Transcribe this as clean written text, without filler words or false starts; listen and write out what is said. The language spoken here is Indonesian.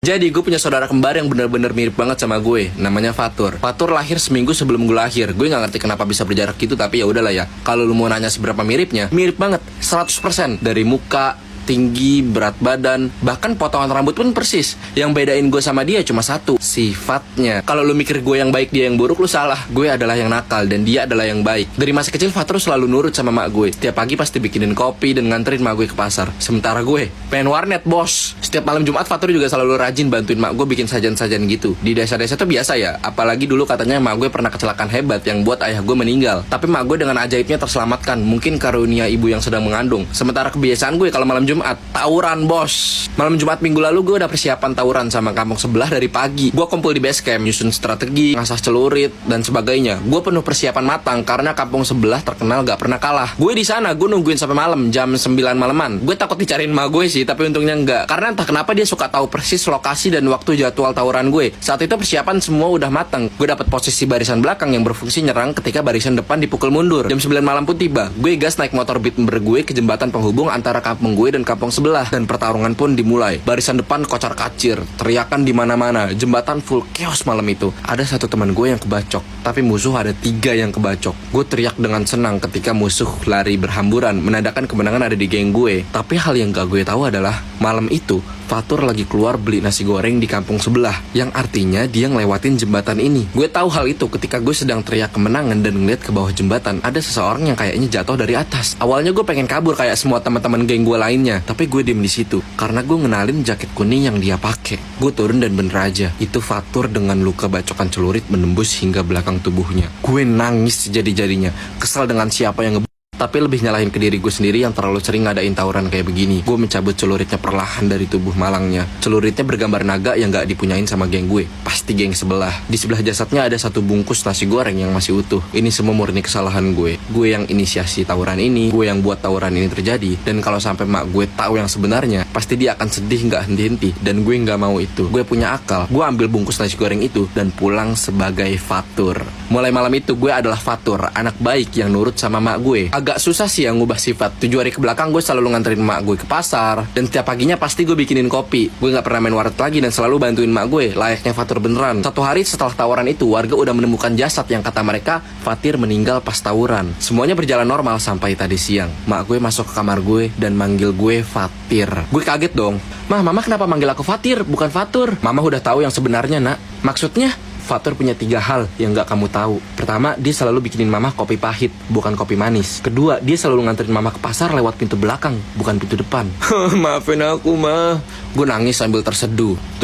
Jadi gue punya saudara kembar yang bener-bener mirip banget sama gue. Namanya Fatur. Fatur lahir seminggu sebelum gue lahir. Gue gak ngerti kenapa bisa berjarak gitu, tapi ya udahlah ya. Kalau lu mau nanya seberapa miripnya, mirip banget 100%. Dari muka, tinggi, berat badan, bahkan potongan rambut pun persis. Yang bedain gue sama dia cuma satu, sifatnya. Kalau lu mikir gue yang baik, dia yang buruk, lu salah. Gue adalah yang nakal dan dia adalah yang baik. Dari masa kecil Fatur selalu nurut sama mak gue. Setiap pagi pasti bikinin kopi dan nganterin mak gue ke pasar. Sementara gue pengen warnet, bos. Setiap malam Jumat Fatur juga selalu rajin bantuin mak gue bikin sajian-sajian gitu. Di desa-desa tuh biasa ya. Apalagi dulu katanya mak gue pernah kecelakaan hebat yang buat ayah gue meninggal. Tapi mak gue dengan ajaibnya terselamatkan. Mungkin karunia ibu yang sedang mengandung. Sementara kebiasaan gue kalau malam Jumat tawuran, bos. Malam Jumat minggu lalu gue udah persiapan tawuran sama kampung sebelah dari pagi. Gue kumpul di base camp, nyusun strategi, ngasah celurit dan sebagainya. Gue penuh persiapan matang karena kampung sebelah terkenal gak pernah kalah. Gue di sana, gue nungguin sampai malam jam 9 malaman. Gue takut dicariin ma gue sih, tapi untungnya enggak. Karena entah kenapa dia suka tahu persis lokasi dan waktu jadwal tawuran gue. Saat itu persiapan semua udah matang. Gue dapat posisi barisan belakang yang berfungsi nyerang ketika barisan depan dipukul mundur. Jam 9 malam pun tiba. Gue gas naik motor beat gue ke jembatan penghubung antara kampung gue dan kampung sebelah. Dan pertarungan pun dimulai. Barisan depan kocar kacir, teriakan di mana-mana. Jembatan full chaos malam itu. Ada satu teman gue yang kebacok, tapi musuh ada 3 yang kebacok. Gue teriak dengan senang ketika musuh lari berhamburan, menandakan kemenangan ada di geng gue. Tapi hal yang gak gue tahu adalah malam itu Fatur lagi keluar beli nasi goreng di kampung sebelah, yang artinya dia ngelewatin jembatan ini. Gue tahu hal itu ketika gue sedang teriak kemenangan dan ngeliat ke bawah jembatan ada seseorang yang kayaknya jatuh dari atas. Awalnya gue pengen kabur kayak semua teman-teman geng gue lainnya, tapi gue diem di situ karena gue ngenalin jaket kuning yang dia pakai. Gue turun dan bener aja, itu Fatur dengan luka bacokan celurit menembus hingga belakang tubuhnya. Gue nangis sejadi-jadinya, kesal dengan siapa yang tapi lebih nyalahin ke diri gue sendiri yang terlalu sering ngadain tawuran kayak begini. Gue mencabut celuritnya perlahan dari tubuh malangnya. Celuritnya bergambar naga yang gak dipunyain sama geng gue. Pasti geng sebelah. Di sebelah jasadnya ada satu bungkus nasi goreng yang masih utuh. Ini semua murni kesalahan gue. Gue yang inisiasi tawuran ini. Gue yang buat tawuran ini terjadi. Dan kalau sampai mak gue tahu yang sebenarnya, pasti dia akan sedih gak henti-henti. Dan gue gak mau itu. Gue punya akal. Gue ambil bungkus nasi goreng itu dan pulang sebagai Fatur. Mulai malam itu gue adalah Fatur, anak baik yang nurut sama mak gue. Agak susah sih yang ngubah sifat. 7 hari kebelakang gue selalu nganterin mak gue ke pasar. Dan setiap paginya pasti gue bikinin kopi. Gue gak pernah main warnet lagi dan selalu bantuin mak gue. Layaknya Fatur beneran. 1 hari setelah tawuran itu, warga udah menemukan jasad yang kata mereka Fatir meninggal pas tawuran. Semuanya berjalan normal sampai tadi siang. Mak gue masuk ke kamar gue dan manggil gue Fatir. Gue kaget dong. Mama kenapa manggil aku Fatir, bukan Fatur? Mama udah tahu yang sebenarnya, nak. Maksudnya? Fatur punya 3 hal yang gak kamu tahu. Pertama, dia selalu bikinin mama kopi pahit, bukan kopi manis. Kedua, dia selalu nganterin mama ke pasar lewat pintu belakang, bukan pintu depan. Maafin aku, Ma. Gue nangis sambil terseduh. Terus